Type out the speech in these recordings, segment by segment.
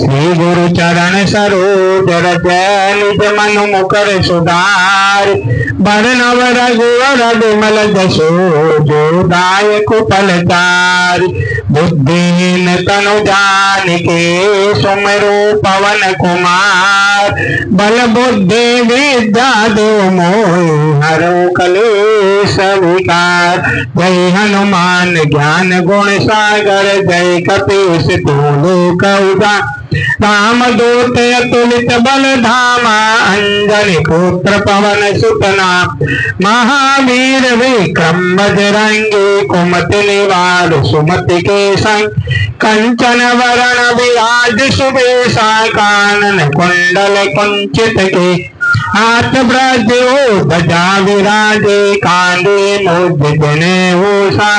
श्री गुरु चरण सरोज रज निज मनु मुकर सुधार वर्णव रघुवर विमल जसो जो दायक फलचार बुद्धिहीन तनु जानिके सुमिरो पवन कुमार बल बुद्धि विद्या दो मोहि हरो कलेश विकार। जय हनुमान ज्ञान गुण सागर जय कपीस तिहु लोक उजागर। राम दूत अतुलित बल धामा अंजनी पुत्र पवन सुत नामा। महावीर विक्रम बजरंगी कुमति निवार सुमति के संग। कंचन वरण विराज सुबेसा कानन कुंडल कुंचित के। हाथ ब्रज ध्वजा विराजे कांधे मूज जनेऊषा।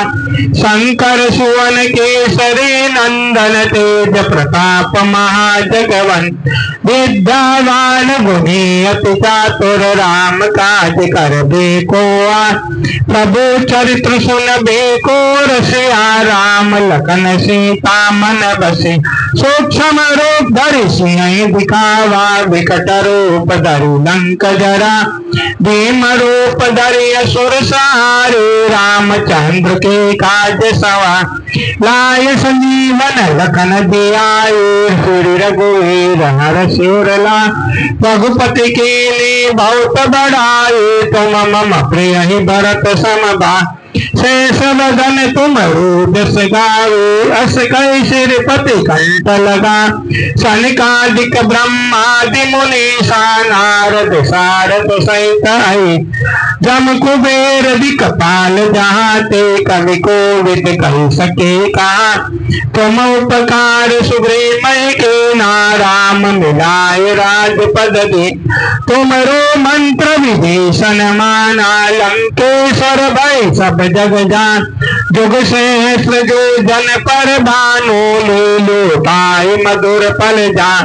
शंकर सुवन केसरी नंदन तेज प्रताप महाजगवंत। विद्यावान गुणी अति चातुर राम काज करबे को आस। प्रभु चरित्र सुनबे को रसिया राम लखन सीता मन बसे। सूक्ष्म रूप धरि सिंह दिखावा विकट रूप धरि लंक जरा। भीम रूप धरि असुर सहारे रामचंद्र के काज सवार। लाय संजीवन लखन जियाए श्री रघुवीर हरषि लाए। रघुपति के लिए बहुत बड़ाए तुम मम प्रिय ही भरत सम भाई। शेष वदन तुम जस गावे अस कई श्रीपति कंठ लगा। सनकादिक ब्रह्मादि मुनीसा नारद सारद सहित आई। जम कुबेर दिक्पाल जहाते कवि कोविद कह सके कहा। तुम उपकार सुग्रीव के नाराम मिलाए राजपद दे। तुमरो मंत्र विभीषण माना लंकेश्वर भय सब जग जान। जुग सहस्र जो जन पर भानु लीलो पाए मधुर फल जान।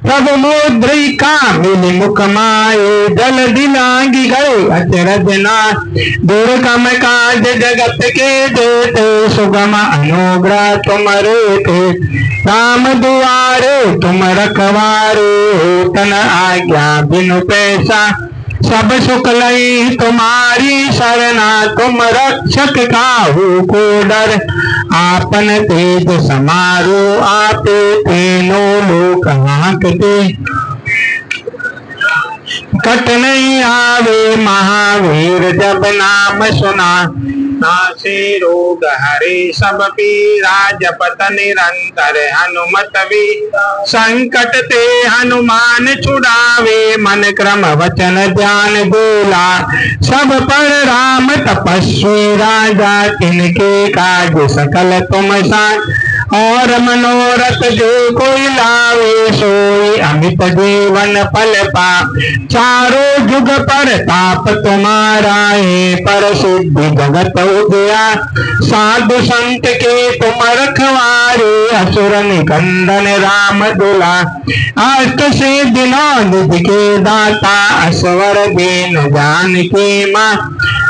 प्रभु मुद्रिका मिली मुख माए जल दिलांगी गए अचरज नाथ। दुर्गम काज जगत के देते सुगम अनुग्रह तुमरे थे। राम दुआरे तुम रखवारे तन आज्ञा बिनु पैसा। सब सुख लई तुम्हारी शरणा तुम रक्षक काहू को डर। आपन तेज समारो आपे तीनों लोक हांकते। कट नहीं आवे महावीर जब नाम सुना। नासे रोग हरे सब पीरा जपत निरंतर हनुमत वी। संकट ते हनुमान छुड़ावे मन क्रम वचन ध्यान बोला। सब पर राम तपस्वी राजा तिनके काज सकल तुम साथ। और मनोरथ जो कोई लावे सोई अमित जीवन फल पा। चारों जुग पर ताप तुम्हारा है पर सिद्धि जगत उदया। साधु संत के तुम रखवारे असुर निकंदन राम दुला। अष्ट सिद्धि नौ निधि के दाता असवर दीन जानकी माँ।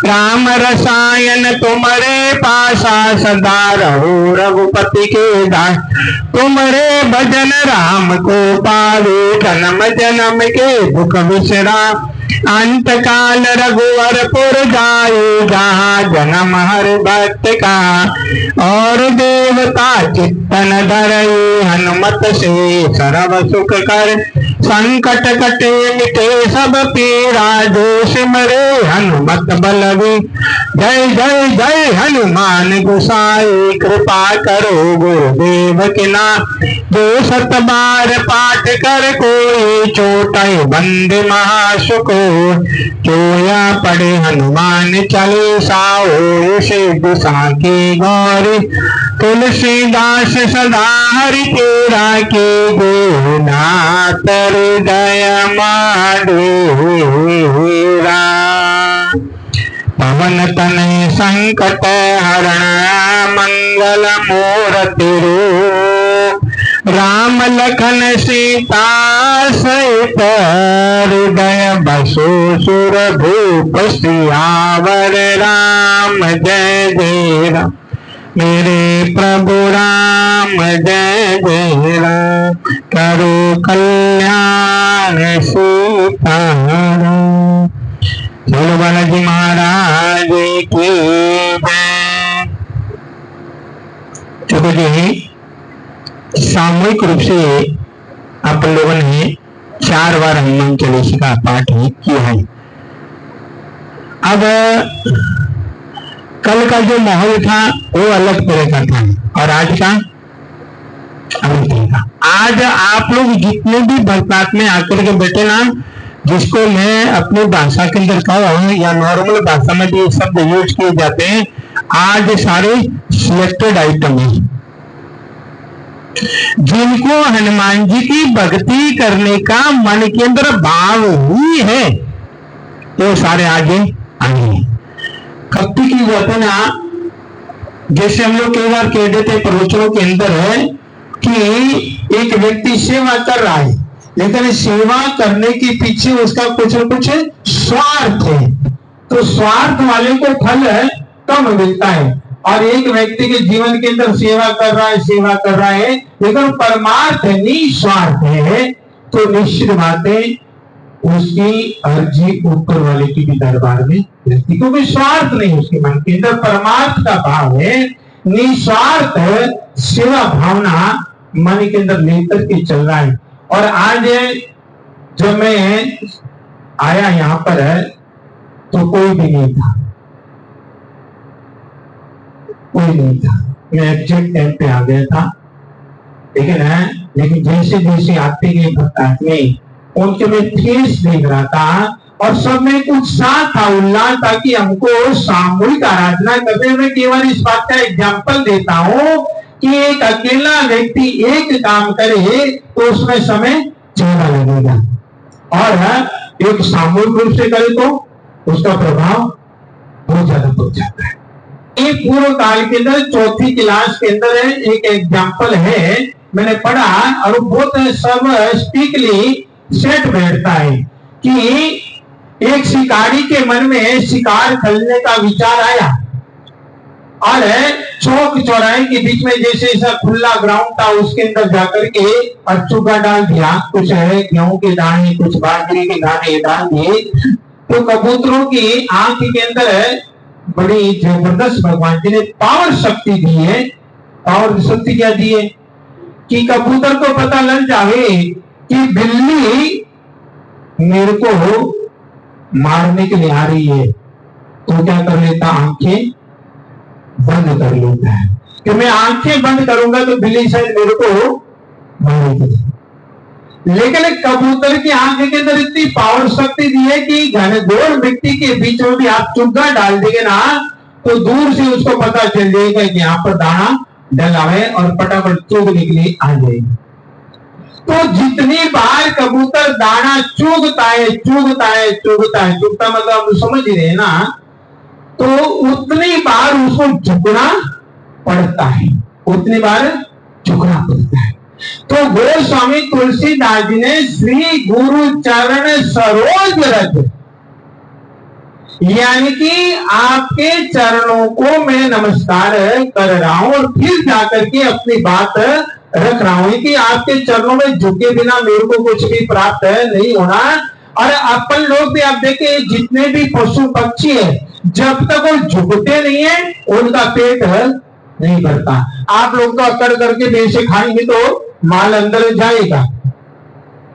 राम रसायन तुम्हारे पासा सदा रहो रघुपति के दास। तुमरे भजन राम को पावे जन्म जन्म के दुख विसरा। अंत काल रघुवरपुर जाए जहाँ जन्म हर भक्त का। और देवता चित्तन धरई हनुमत से सर्व सुख कर। संकट कटे मिटे सब पीरा जो सिमरे हनुमत बलवी। जय जय जय हनुमान गोसाई कृपा करो गुरुदेव के नाम। जो सत बार पाठ कर कोई छोटाई बंद महासुख। जोया पढ़े हनुमान चालीसा हो सिद्ध साकी गौरी। तुलसीदास सदा हरि तेरा के गोनाथ हृदय माधुरा। पवन तनय संकट हरण मंगल मूर्ति रूप। राम लखन सीता सहित हृदय बसो सुर भूप सियावर राम जय जय राम। मेरे प्रभु राम जय जय राम, करो कल्याण सीताराम। बोलो बालाजी महाराज की जय। चलो जी, सामूहिक रूप से आप लोगों ने 4 बार हनुमान चालीसा का पाठ किया है। अब कल का जो माहौल था वो अलग तरह का था और आज का अलग तरह का। आज आप लोग जितने भी बरसात में आकर के बैठे ना, जिसको मैं अपनी भाषा के अंदर कहा हूँ या नॉर्मल भाषा में भी शब्द यूज किए जाते हैं, आज सारे सिलेक्टेड आइटम है। जिनको हनुमान जी की भक्ति करने का मन के अंदर भाव ही है, वो सारे आगे आएंगे। भक्ति की जाते है ना, जैसे हम लोग कई बार कह देते प्रवचनों के अंदर है कि एक व्यक्ति सेवा कर रहा है, लेकिन सेवा करने के पीछे उसका कुछ न कुछ स्वार्थ है, तो स्वार्थ वाले को फल कम मिलता है। और एक व्यक्ति के जीवन के अंदर सेवा कर रहा है लेकिन परमार्थ निस्वार्थ है, तो निश्चित बात है उसकी अर्जी ऊपर वाले की भी दरबार में रहती, क्योंकि स्वार्थ नहीं उसके मन के अंदर, परमार्थ का भाव है, निस्वार्थ सेवा भावना मन के अंदर लेकर के चल रहा है। और आज जब मैं आया यहाँ पर तो कोई भी नहीं था, कोई नहीं था। मैं एग्जैक्ट टाइम पे आ गया था, लेकिन जैसे जैसे आते गए बरसात में उनके में फेस देख रहा था और सब में उत्साह था, उल्लास था कि हमको सामूहिक आराधना करने में। केवल इस बात का एग्जाम्पल देता हूँ कि एक अकेला व्यक्ति एक काम करे तो उसमें समय ज्यादा लगेगा, और एक सामूहिक रूप से करे तो उसका प्रभाव बहुत ज्यादा पड़ जाता है। ये पूर्व काल के अंदर 4th क्लास के अंदर एक एग्जाम्पल है, मैंने पढ़ा और बहुत सब स्ट्रिक्टली सेट बैठता है कि एक शिकारी के मन में शिकार खरीदने का विचार आया और चौक चौराहे के बीच में जैसे ऐसा खुला ग्राउंड था, उसके अंदर जाकर के और चुगा डाल दिया, कुछ है गेहूं के दाने, कुछ बाजरे के दाने डाल दिए। तो कबूतरों की आंख के अंदर बड़ी जबरदस्त भगवान जी ने पावर शक्ति दी है। पावर शक्ति क्या दी है कि कबूतर को पता लग जाए कि बिल्ली मेरे को मारने के लिए आ रही है, तो क्या कर लेता, आंखें बंद कर लेता है कि मैं आंखें बंद करूंगा तो बिल्ली शायद मेरे को मारेगी। लेकिन कबूतर की आंख के अंदर इतनी पावर शक्ति दी है कि घनघोर मिट्टी के बीच में भी आप चुग्गा डाल देंगे ना, तो दूर से उसको पता चल जाएगा कि यहाँ पर दाना डला है और फटाफट चुगने के लिए आ जाएगी। तो जितनी बार कबूतर दाना चुगता मतलब आप समझ रहे हैं ना, तो उतनी बार उसको झुकना पड़ता है, उतनी बार झुकना पड़ता है। तो गोस्वामी तुलसीदास जी ने श्री गुरु चरण सरोज रज, यानी कि आपके चरणों को मैं नमस्कार कर रहा हूं और फिर जाकर के अपनी बात रख रहा हूं कि आपके चरणों में झुके बिना मेरे को कुछ भी प्राप्त नहीं होना। और अपन लोग भी आप देखें, जितने भी पशु पक्षी है, जब तक वो झुकते नहीं है उनका पेट नहीं भरता। आप लोग तो अकड़ करके बेचे खाएंगे तो माल अंदर जाएगा,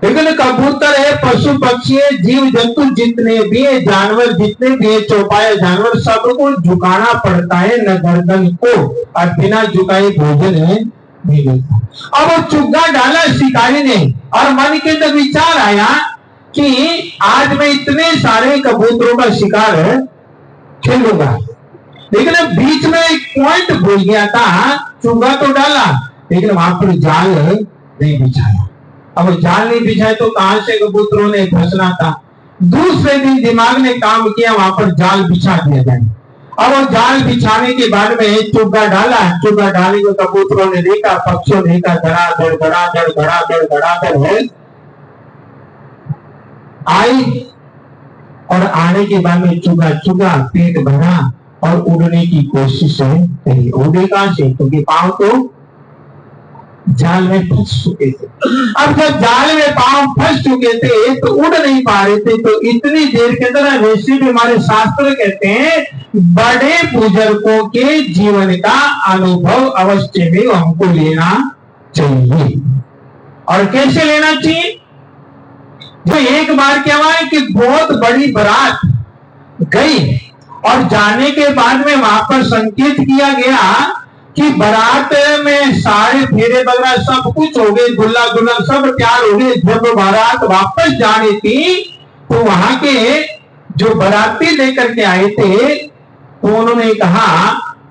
लेकिन कबूतर है, पशु पक्षी है, जीव जंतु जितने भी है, जानवर जितने भी है, चौपाया जानवर, सबको झुकाना पड़ता है न गर्दन को, और बिना झुकाए भोजन नहीं मिलता। अब वो चुग्गा डाला शिकारी ने और मन के अंदर विचार आया कि आज मैं इतने सारे कबूतरों का शिकार खेलूंगा, लेकिन अब बीच में एक पॉइंट भूल गया था। चुग्गा तो डाला लेकिन वहां पर जाल नहीं बिछाया। अब जाल नहीं बिछाए तो कहां से कबूतरों ने फंसना था। दूसरे दिन दिमाग ने काम किया, वहां पर जाल बिछा दिया जाए। अब वो जाल बिछाने के बाद में चुग्गा डाला, चुग्गा डालने को कबूतरों ने देखा, पक्षियों ने देखा, धड़ाधड़ है आई, और आने के बाद में चुगा पेट भरा और उड़ने की कोशिश करी। उड़े कहां से, क्योंकि पांव तो जाल में फंस चुके थे। अब जब जाल में पांव फंस चुके थे तो उड़ नहीं पा रहे थे, तो इतनी देर के अंदर वैसे भी हमारे शास्त्र कहते हैं बड़े बुजुर्गों के जीवन का अनुभव अवश्य में हमको लेना चाहिए। और कैसे लेना चाहिए? जो एक बार क्या हुआ है कि बहुत बड़ी बारात गई और जाने के बाद में वहां पर संकेत किया गया कि बारात में सारे फेरे वगैरह सब कुछ हो गए, दुल्हा दुल्हन सब तैयार हो गए। जब बारात वापस जानी थी तो वहां के जो बाराती लेकर के आए थे तो उन्होंने कहा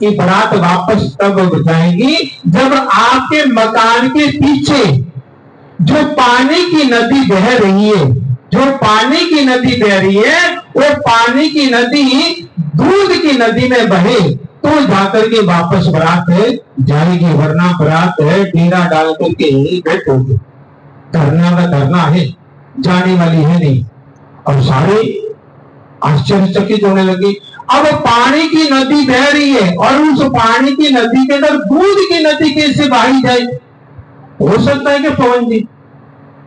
कि बारात वापस तब जाएगी जब आपके मकान के पीछे जो पानी की नदी बह रही है, जो पानी की नदी बह रही है, वो पानी की नदी दूध की नदी में बहे तो जाकर के वापस बारात जाएगी, वरना बारात डेरा डाल करके ही बैठोगे। धरना का धरना है, जाने वाली है नहीं। और सारे आश्चर्यचकित होने लगे। अब पानी की नदी बह रही है और उस पानी की नदी के अंदर दूध की नदी कैसे बहाई जाए? हो सकता है कि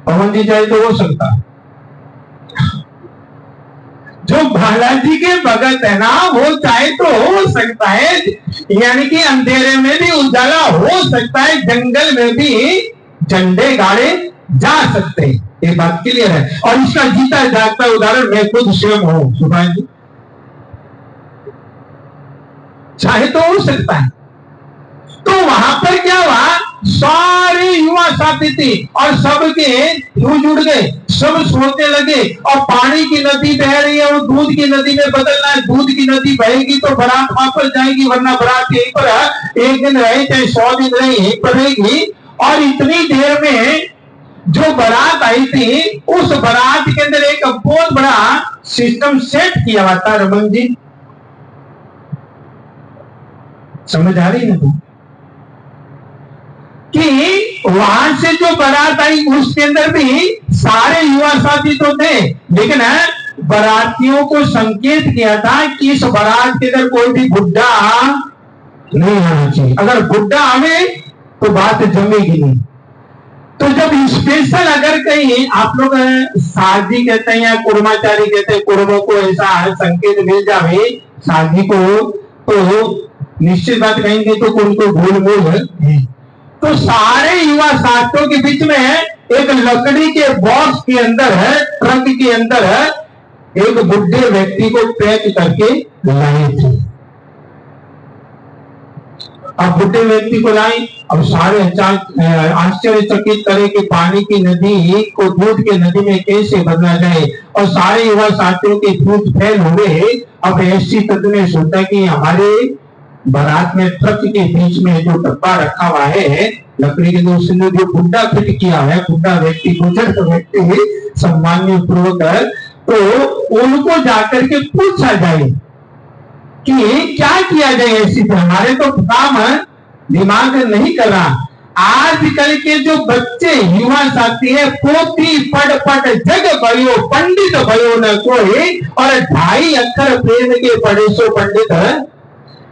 पवन जी जाए तो हो सकता है। जो बालाजी के भगत है ना वो चाहे तो हो सकता है, यानी कि अंधेरे में भी उजाला हो सकता है, जंगल में भी झंडे गाड़े जा सकते हैं। ये बात क्लियर है। और इसका जीता जागता उदाहरण मैं खुद स्वयं हूं। सुभाष जी चाहे तो हो सकता है। तो वहां पर क्या हुआ, सारे युवा साथी थी और सबके यूज उड़ गए, सब सोचने लगे। और पानी की नदी बह रही है, वो दूध की नदी में बदलना है। दूध की नदी बहेगी तो बारात वापस जाएगी, वरना बारात यहीं पर एक दिन रहे चाहे 100 दिन रहे यहीं पर रहेगी। और इतनी देर में जो बारात आई थी उस बारात के अंदर एक बहुत बड़ा सिस्टम सेट किया हुआ था। रमन जी समझ आ रही है कि वहां से जो बारात आई उसके अंदर भी सारे युवा साथी तो थे, लेकिन बारातियों को संकेत किया था कि इस बारात के अंदर कोई भी बुड्ढा नहीं आना चाहिए। अगर बुड्ढा आवे तो बात जमेगी नहीं। तो जब स्पेशल अगर कहीं आप लोग साजी कहते हैं या कुर्माचारी कहते हैं, कुर्मों को ऐसा संकेत मिल जावे साजी को, तो निश्चित बात कहेंगे तो उनको भूल भूल। तो सारे युवा साथियों के बीच में एक लकड़ी के बॉक्स के अंदर है, ट्रक के अंदर है, एक बुढ़े व्यक्ति को पैक करके लाए थे। अब बुढ़े व्यक्ति को लाए, अब सारे आश्चर्यचकित करे कि पानी की नदी को दूध के नदी में कैसे बदला जाए। और सारे युवा साथियों के फूट फैल हो गए। अब ऐसी तत्व ने सोचा कि हमारे बारात में ट्रक के बीच में जो डब्बा रखा हुआ है लकड़ी के, उसने जो बुड्ढा फिट किया है, बुड्ढा व्यक्ति बुजुर्ग व्यक्ति सम्मान्य पूर्वक, तो उनको जाकर के पूछा जाए कि क्या किया जाए। ऐसी तो हमारे तो काम दिमाग नहीं कर रहा। आजकल के जो बच्चे युवा साथी है, पोथी पढ़ पढ़ जग भयो पंडित भयो न कोई, और 2.5 अक्षर प्रेम के पढ़े सो पंडित।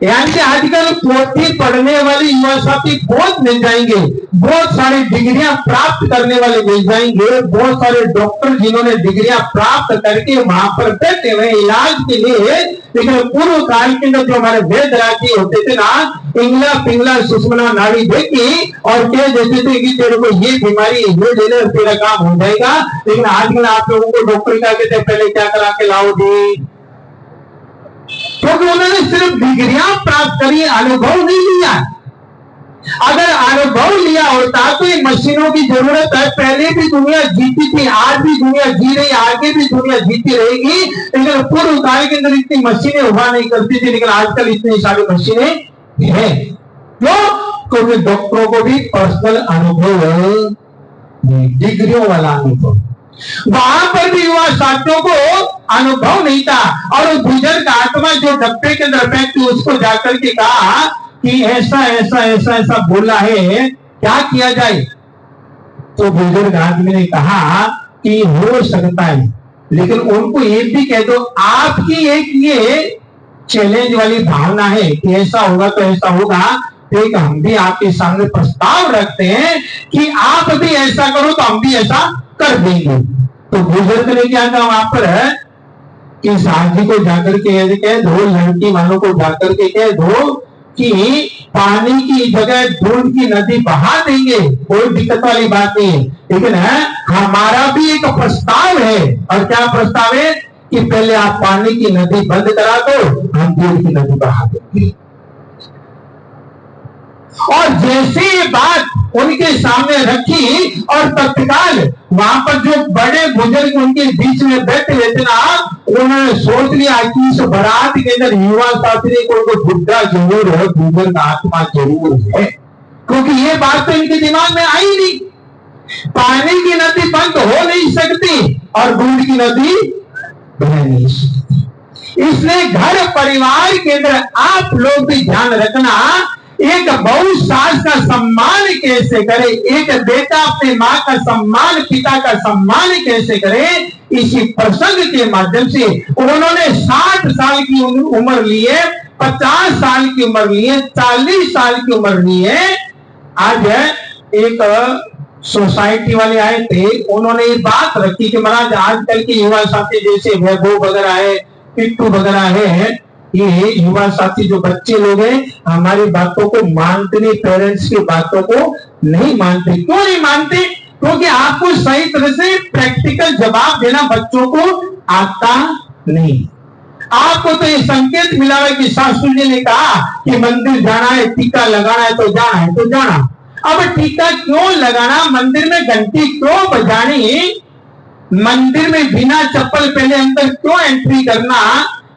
यानी आजकल पोथी पढ़ने वाले युवा साथी बहुत मिल जाएंगे, बहुत सारी डिग्रियां प्राप्त करने वाले मिल जाएंगे, बहुत सारे डॉक्टर जिन्होंने डिग्रियां प्राप्त करके वहां पर बैठे हुए इलाज के लिए। लेकिन पूर्व काल के अंदर जो हमारे वेद राजी होते थे ना, इंगला पिंगला सुषमना नाड़ी देखी और कह देते थे कि तेरे को ये बीमारी ये ले ले तेरा काम हो जाएगा। लेकिन आजकल आप लोगों को डॉक्टर क्या कहते हैं, पहले क्या करा के लाओ जी, क्योंकि उन्होंने सिर्फ डिग्रियां प्राप्त करी, अनुभव नहीं लिया। अगर अनुभव लिया होता तो ये मशीनों की जरूरत है, पहले भी दुनिया जीती थी, आज भी दुनिया जी रही, आगे भी दुनिया जीती रहेगी। लेकिन पूर्व काल के अंदर इतनी मशीनें हुआ नहीं करती थी, लेकिन आजकल इतनी सारी मशीनें हैं। क्यों? क्योंकि डॉक्टरों को भी पर्सनल अनुभव है, डिग्रियों वाला अनुभव। वहां पर भी युवा साथियों को अनुभव नहीं था। और बुजुर्ग आत्मा जो डब्बे के अंदर पैक थी उसको जाकर के कहा कि ऐसा ऐसा ऐसा ऐसा बोला है, क्या किया जाए। तो बुजुर्ग आदमी ने कहा कि हो सकता है, लेकिन उनको ये भी कह दो आपकी एक ये चैलेंज वाली भावना है कि ऐसा होगा तो ऐसा होगा, ठीक हम भी आपके सामने प्रस्ताव रखते हैं कि आप भी ऐसा करो तो हम भी ऐसा कर देंगे। तो बुजुर्ग ने क्या कहा वहां पर कि साहब जी को जाकर के कह दो, लड़की वालों को जाकर के कह दो कि पानी की जगह दूध की नदी बहा देंगे, कोई दिक्कत वाली बात नहीं है। लेकिन हमारा भी एक प्रस्ताव है, और क्या प्रस्ताव है कि पहले आप पानी की नदी बंद करा दो, हम दूध की नदी बहा देंगे। और जैसे ये बात उनके सामने रखी और तत्काल वहां पर जो बड़े बुजुर्ग उनके बीच में बैठे हुए थे ना, उन्होंने सोच लिया कि इस बारात के अंदर युवा साथी को बुढ़ा जरूर है, बुजुर्ग आत्मा जरूर है, क्योंकि ये बात तो इनके दिमाग में आई नहीं। पानी की नदी बंद हो नहीं सकती और दूध की नदी बह नहीं सकती। इसलिए घर परिवार के अंदर आप लोग भी ध्यान रखना, एक बहू सास का सम्मान कैसे करे, एक बेटा अपने माँ का सम्मान, पिता का सम्मान कैसे करे, इसी प्रसंग के माध्यम से उन्होंने 60 साल की उम्र ली है, 50 साल की उम्र ली है, 40 साल की उम्र ली है। आज एक सोसाइटी वाले आए थे, उन्होंने ये बात रखी कि महाराज आजकल के युवा साथी जैसे वैभव वगैरह है, पिट्टू वगैरह है, ये युवा साथी जो बच्चे लोग हैं हमारी बातों को मानते नहीं, पेरेंट्स की बातों को नहीं मानते। क्यों नहीं मानते? क्योंकि आपको सही तरह से प्रैक्टिकल जवाब देना बच्चों को आता नहीं। आपको तो ये संकेत मिला है कि सासू जी ने कहा कि मंदिर जाना है, टीका लगाना है तो जाना है तो जाना। अब टीका क्यों लगाना, मंदिर में घंटी क्यों बजानी, मंदिर में बिना चप्पल पहले अंदर क्यों एंट्री करना,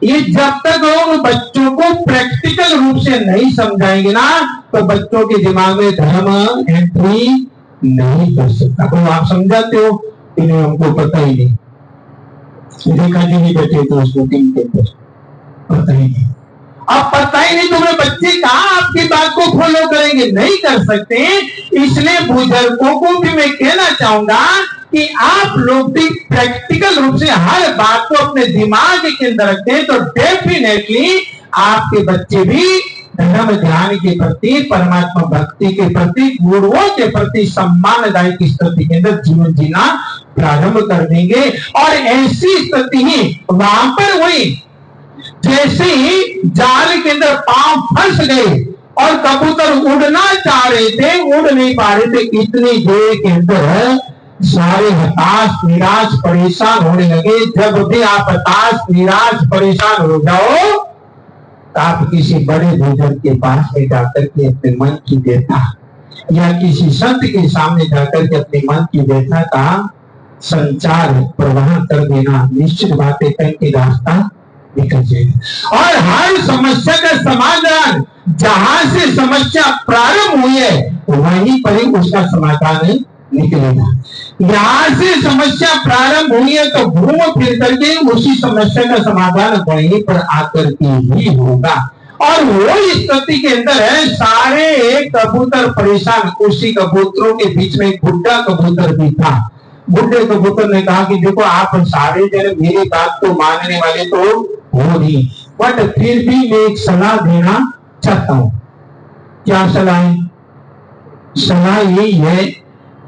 ये जब तक लोग बच्चों को प्रैक्टिकल रूप से नहीं समझाएंगे ना, तो बच्चों के दिमाग में धर्म एंट्री नहीं कर सकता। तो आप समझाते हो, इन्हें हमको पता ही नहीं, रेखा जी नहीं बैठे थे उस मीटिंग के ऊपर, पता ही नहीं। अब पता ही नहीं, तुम्हें बच्चे कहाँ आपकी बात को फॉलो करेंगे, नहीं कर सकते। इसलिए बुजुर्गों को भी मैं कहना चाहूंगा कि आप लोग भी प्रैक्टिकल रूप से हर बात को अपने दिमाग के अंदर रखें, तो डेफिनेटली आपके बच्चे भी धर्म ध्यान के प्रति, परमात्मा भक्ति के प्रति, गुरुओं के प्रति सम्मानदायक स्थिति के अंदर जीवन जीना प्रारंभ कर देंगे। और ऐसी स्थिति ही वहां पर हुई जैसे ही जाल के अंदर पांव फंस गए और कबूतर उड़ना चाह रहे थे, उड़ नहीं पा रहे थे, इतनी देर के अंदर सारे हताश निराश परेशान होने लगे। जब भी आप हताश निराश परेशान हो जाओ तो आप किसी बड़े बुजुर्ग के पास में जाकर के अपने मन की व्यथा या किसी संत के सामने जाकर के अपने मन की व्यथा का संचार प्रवाह कर देना, निश्चित बात है कहीं रास्ता निकल जाएगा। और हर समस्या का समाधान जहां से समस्या प्रारंभ हुई है वहीं पर ही उसका समाधान निकलेगा। यहां से समस्या प्रारंभ हुई है तो घूम फिर करके उसी समस्या का समाधान वहीं पर आकर के ही होगा। और वो स्थिति के अंदर है, सारे कबूतर परेशान। उसी कबूतरों के बीच में एक बुढ़ा कबूतर भी था। बुढ़े कबूतर ने कहा कि देखो आप सारे जन मेरी बात को मानने वाले तो हो नहीं, बट फिर भी मैं एक सलाह देना चाहता हूं। क्या सलाह है? सलाह यही है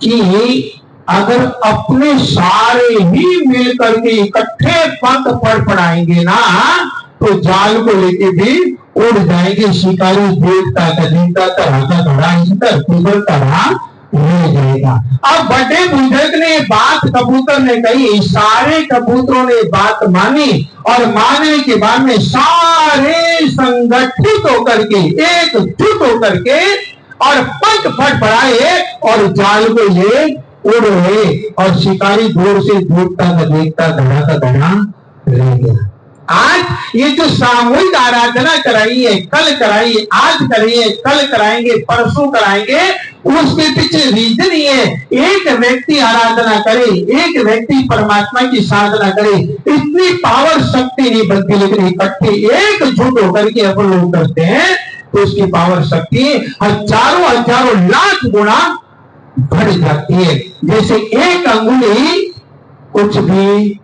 कि अगर अपने सारे ही मिलकर के इकट्ठे पंख फड़फड़ाएंगे ना तो जाल को लेके भी उड़ जाएंगे। शिकारी देखता का तरह का धड़ा इंतर तरह हो जाएगा। अब बड़े बुजुर्ग ने बात कबूतर ने कही, सारे कबूतरों ने बात मानी और मानने के बाद में सारे संगठित होकर के, एकजुट होकर के और पंख फड़फड़ाए और जाल को ले उड़ रहे और शिकारी दूर से देखता धड़ा का धड़ा रह गया। आज ये जो सामूहिक आराधना कराई है, कल कराई है, आज कराइए, कल कराएंगे, परसों कराएंगे, उसके पीछे रीजन ही है। एक व्यक्ति आराधना करे, एक व्यक्ति परमात्मा की साधना करे, इतनी पावर शक्ति नहीं बनती, लेकिन इकट्ठे एकजुट होकर के अपन लोग करते हैं तो उसकी पावर शक्ति हजारों हजारों लाख गुना बढ़ जाती है। जैसे एक अंगुली कुछ भी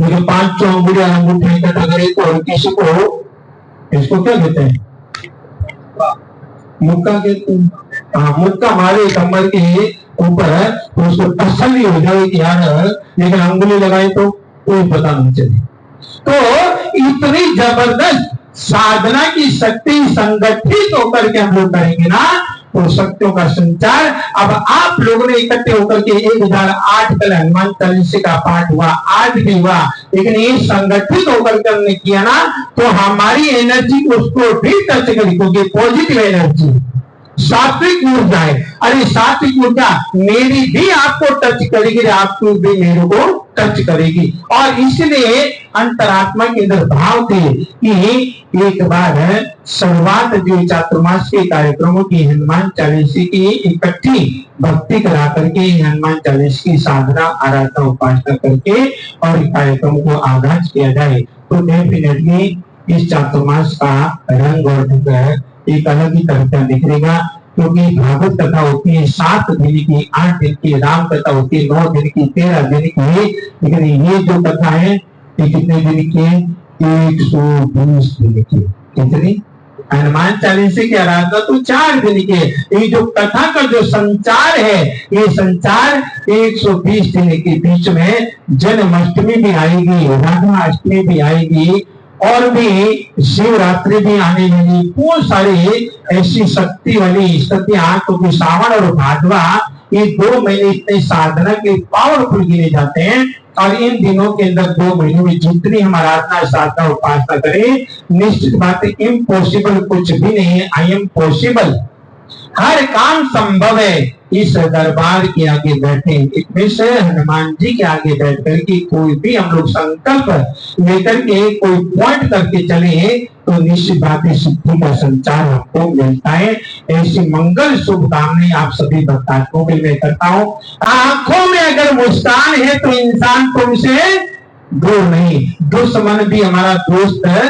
ये जो 5 अंगुलियां अंगूठे इकट्ठा करे तो किसी को इसको क्या कहते हैं? मुक्का कहते हैं। हाँ, मुक्का मारे कमर के ऊपर तो उसको तसल्ली हो जाए कि यार, लेकिन अंगुली लगाए तो कोई पता नहीं चले। तो इतनी जबरदस्त साधना की शक्ति संगठित होकर के हम लोग करेंगे ना, तो शक्तियों का संचार। अब आप लोगों ने इकट्ठे होकर के 1008 कल हनुमान चालीसा का पाठ हुआ, आज भी हुआ, लेकिन ये संगठित होकर के हमने किया ना, तो हमारी एनर्जी को उसको भी टच करेगी, क्योंकि पॉजिटिव एनर्जी सात्विक ऊर्जा है। अरे सात्विक ऊर्जा मेरी भी आपको टच करेगी, आपको भी मेरे को टच करेगी। और इसलिए अंतरात्मा के अंदर भाव थे कि एक बार शुरुआत जो चातुर्मास के कार्यक्रमों की हनुमान चालीसा की इकट्ठी भक्ति करा करके हनुमान चालीसा की साधना आराधना उपासना करके और कार्यक्रम को आगाज किया जाए, तो डेफिनेटली इस चातुर्मास का रंग और एक अलग ही तरह दिखेगा। क्योंकि भागवत कथा होती है 7 दिन की, 8 दिन की, राम कथा होती है 9 दिन की, 13 दिन की, लेकिन ये जो कथा है ये कितने दिन की? 120 दिन की। कितनी? हनुमान चालीसा की आराधना तो 4 दिन की है। ये जो कथा का जो संचार है, ये संचार 120 दिन के बीच में जन्माष्टमी भी आएगी, राधा अष्टमी भी आएगी, और भी शिवरात्रि भी आने वाली, बहुत सारी ऐसी शक्ति वाली स्थितियां। क्योंकि सावन और भादवा ये 2 महीने इतने साधना के पावरफुल गिने जाते हैं, और इन दिनों के अंदर 2 महीनों में जितनी हम आराधना साधना उपासना करें, निश्चित बात है इम्पॉसिबल कुछ भी नहीं है। आई एम पॉसिबल, हर काम संभव है इस दरबार के आगे बैठे, इसमें से हनुमान जी के आगे बैठ करके कोई भी हम लोग संकल्प लेकर के कोई पॉइंट करके चले, तो निश्चित बात है सिद्धि का संचार हमको मिलता है। ऐसी मंगल शुभकामनाएं आप सभी भक्तों के लिए करता हूँ। आंखों में अगर मुस्कान है तो इंसान तुमसे दूर नहीं, दुश्मन भी हमारा दोस्त है,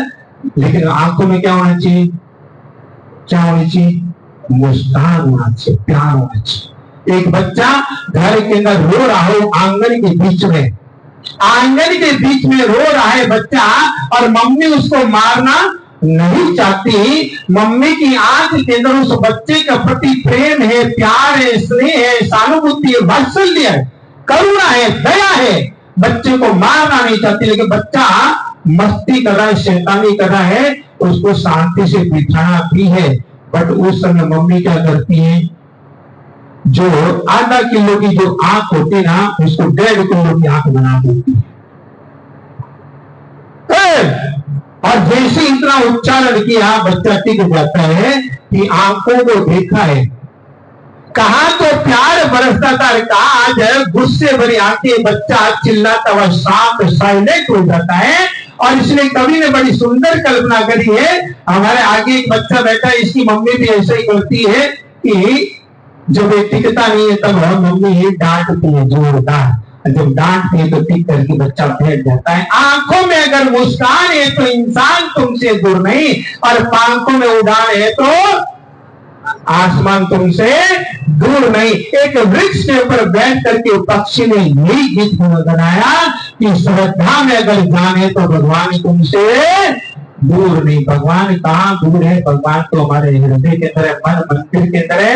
लेकिन आंखों में क्या होना चाहिए? क्या होनी चाहिए? मुस्कान होना चाहिए, प्यार होना चाहिए। एक बच्चा घर के अंदर रो रहा हो, आंगन के बीच में रो रहा है बच्चा, और मम्मी उसको मारना नहीं चाहती। मम्मी की आंख के अंदर उस बच्चे के प्रति प्रेम है, प्यार है, स्नेह है, सहानुभूति है, वात्सल्य है, करुणा है, दया है, बच्चे को मारना नहीं चाहती। लेकिन बच्चा मस्ती कर रहा है, शैतानी कर रहा है, उसको शांति से बिठाना भी है। बट उस समय मम्मी क्या करती है? जो आधा किलो की जो आंख होती है ना, उसको 1.5 किलो की आंख बना देती है। और जैसे इतना उच्चारण किया, बच्चा टिक जाता है कि आंखों को देखा है। कहा तो प्यार बरसता था, कहा आज गुस्से भरी आंखें, बच्चा चिल्लाता हुआ शांत साइलेंट हो जाता है। और इसलिए कवि ने बड़ी सुंदर कल्पना करी है। हमारे आगे एक बच्चा बैठा है, इसकी मम्मी भी ऐसे ही करती है कि जब ये टिकता नहीं है तब मम्मी ये डांटती है जोरदार, जब डांटती है तो टिक करके बच्चा बैठ जाता है। आंखों में अगर मुस्कान है तो इंसान तुमसे दूर नहीं, और आंखों में उड़ान है तो आसमान तुमसे दूर नहीं। एक वृक्ष के ऊपर बैठ करके पक्षी ने यही गीत बनाया कि श्रद्धा में अगर जाने तो भगवान तुमसे दूर नहीं। भगवान कहाँ दूर है? भगवान तो हमारे हृदय के अंदर है, मन मंदिर के अंदर है।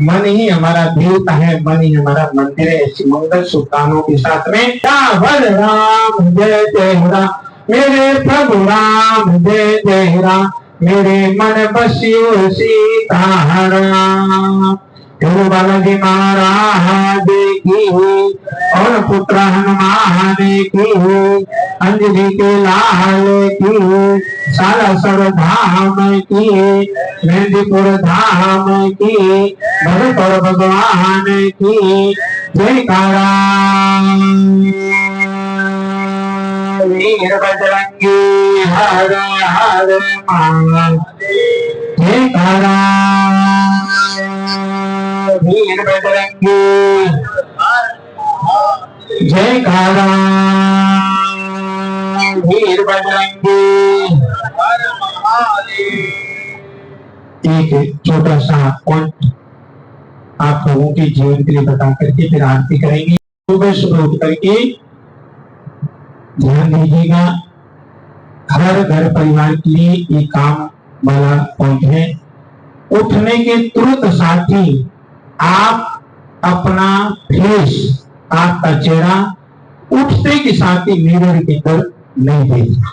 मन ही हमारा देवता है, मन ही हमारा मंदिर है। ऐसी मंगल शुभकामनाओं के साथ में राम जय जय राम, मेरे प्रभु राम जय जय राम, मेरे मन बसियो सीताराम। गुरु बालाजी महाराज की और पुत्र हनुमान की, अंजलि के लाल की, सालासर धाम की, मेहंदीपुर धाम की, भगत और भगवान की जयकारा। वीर बजरंगी हर हर महादेव, जयकारा वीर बजरंगी, जयकारा वीर बजरंगी। एक छोटा सा पॉइंट आप लोगों के जीवन के लिए बता करके फिर आरती करेंगे। सुबह सुबह उठ करके ध्यान दीजिएगा, हर घर परिवार के लिए ये काम वाला पॉइंट है। उठने के तुरंत साथ ही आप अपना फेस, आपका चेहरा उठते के साथ ही मिरर के अंदर नहीं देखना।